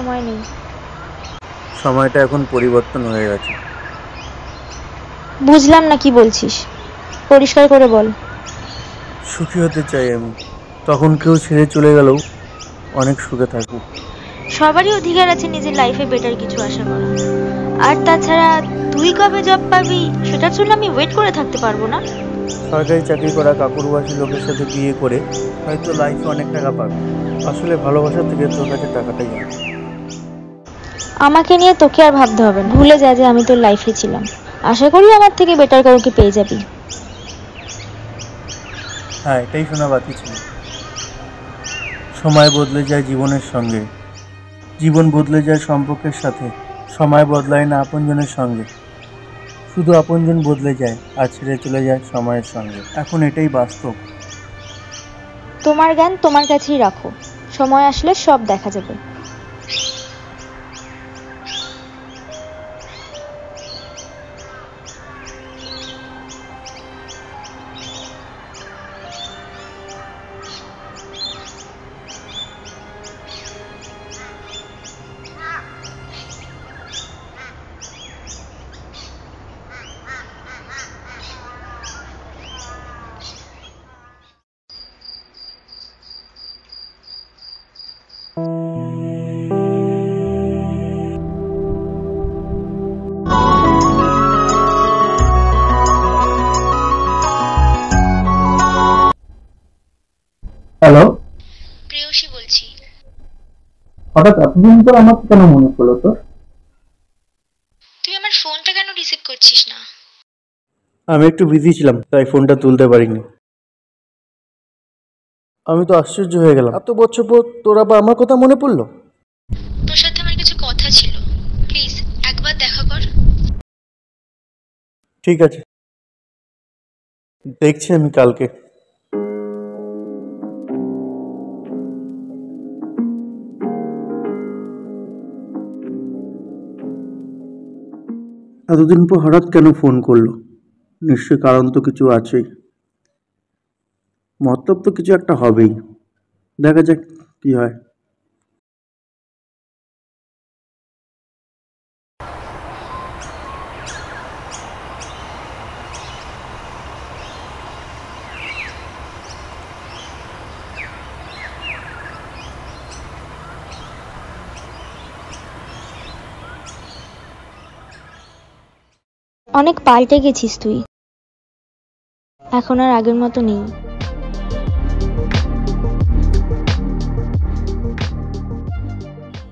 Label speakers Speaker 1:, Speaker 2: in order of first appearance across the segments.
Speaker 1: সময় নেই।
Speaker 2: সময়টা এখন পরিবর্তন হয়ে গেছে।
Speaker 1: বুঝলাম না কি বলছিস, পরিষ্কার করে বল।
Speaker 2: সুখী হতে চাই আমি, তখন কেউ ছেড়ে চলে গেলেও অনেক সুখে থাকবো।
Speaker 1: সবারই অধিকার আছে নিজের লাইফে বেটার কিছু আশা করা। আর তাছাড়া তুই কবে জব পাবি সেটার জন্য আমি ওয়েট করে থাকতে পারবো না।
Speaker 2: সরকারি চাকরি করা কাকুরবাসী লোকের সাথে বিয়ে করে হয়তো লাইফে অনেক টাকা পাবে, আসলে ভালোবাসা থেকে তোর কাছে টাকাটাই যায়।
Speaker 1: আমাকে নিয়ে তোকে আর ভাবতে হবে না, ভুলে যা যে আমি তোর লাইফে ছিলাম। আশা করি আমার থেকে বেটার কাউকে পেয়ে যাবি।
Speaker 2: হ্যাঁ, এটাই শোনা বাকি ছিল। সময় বদলে যায় জীবনের সঙ্গে, জীবন বদলে যায় সম্পর্কের সাথে। সময় বদলায় না আপনজনের সঙ্গে, শুধু আপনজন বদলে যায় আর ছেড়ে চলে যায় সময়ের সঙ্গে। এখন এটাই বাস্তব।
Speaker 1: তোমার জ্ঞান তোমার কাছেই রাখো, সময় আসলে সব দেখা যাবে।
Speaker 2: হ্যালো,
Speaker 1: প্রেয়সী বলছি।
Speaker 2: হঠাৎ এতদিন পর আমাকে কেন মনে পড়লো তোর?
Speaker 1: তুই আমার ফোনটা কেন রিসিভ করছিস না?
Speaker 2: আমি একটু বিজি ছিলাম, তাই ফোনটা তুলতে পারিনি। আমি তো আশ্চর্য হয়ে গেলাম, এত বছর পর তোর আবার আমার কথা মনে পড়লো।
Speaker 1: তোর সাথে আমার কিছু কথা ছিল, প্লিজ একবার দেখা কর।
Speaker 2: ঠিক আছে, দেখছি আমি কালকে। এতদিন পর হঠাৎ কেন ফোন করলো? নিশ্চয়ই কারণ তো কিছু আছেই, মতলব তো কিছু একটা হবেই। দেখা যাক কি হয়।
Speaker 1: অনেক পাল্টে গেছিস তুই, এখন আর আগের মতো নেই।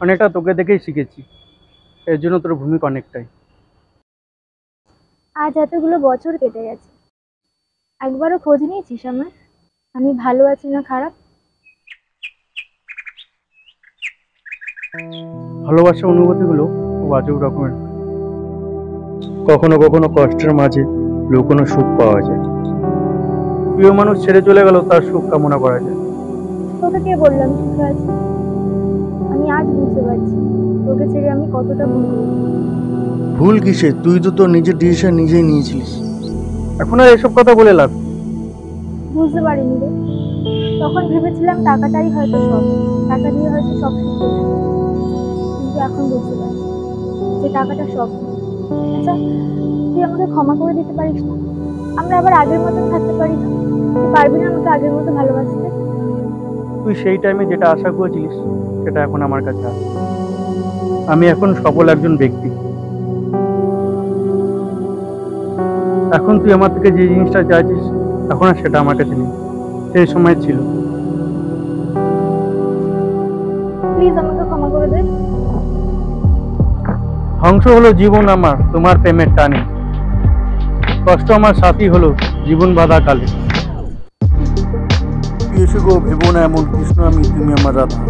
Speaker 2: অনেকটা তোকে দেখেই শিখেছি, এর জন্য তোর ভূমিকা অনেকটাই।
Speaker 1: আজ এতগুলো বছর কেটে গেছে, একবারও খোঁজ নিয়েছিস আমার? আমি ভালো আছি না খারাপ?
Speaker 2: ভালোবাসার অনুভূতিগুলো খুব আজব রকমের। কখনো কখনো কষ্টের মাঝে লুকোনো সুখ পাওয়া যায়। প্রিয় মানুষ ছেড়ে চলে গেল, তার সুখ কামনা করা যায়।
Speaker 1: তোকে কে বললাম সুখে আছি? আমি আজ বুঝতে পারছি তোকে ছেড়ে আমি কতটা ভুল করেছি।
Speaker 2: ভুল কিসে? তুই তো তোর নিজের ডিসিশন নিজেই নিয়েছিলিস, এখন আর এসব কথা বলে লাভ।
Speaker 1: বুঝতে পারিনি রে, তখন ভেবেছিলাম টাকাটাই হয়তো সব, টাকা দিয়ে হয়তো সব সুখ পেয়ে যাবো। কিন্তু এখন বুঝতে পারছি যে টাকাটা সব নয়। আচ্ছা, তুই আমাকে ক্ষমা করে দিতে পারিস না? আমরা আবার আগের মতন থাকতে পারি না? তুই পারবি না আমাকে আগের মতো ভালোবাসতে?
Speaker 2: তুই সেই টাইমে যেটা আশা করেছিলিস সেটা এখন আমার কাছে আছে। আমি এখন সফল একজন ব্যক্তি। এখন তুই আমার থেকে যে জিনিসটা চাইছিস এখন আর সেটা আমার কাছে নেই, সেই সময় ছিল।
Speaker 1: প্লিজ আমাকে ক্ষমা করে দে।
Speaker 2: ধ্বংস হলো জীবন আমার তোমার প্রেমের টানে, কষ্ট আমার সাথী হলো জীবন বাধা কালে। এসে গো ভেবো না এমন, কৃষ্ণ আমি তুমি আমার রাধা।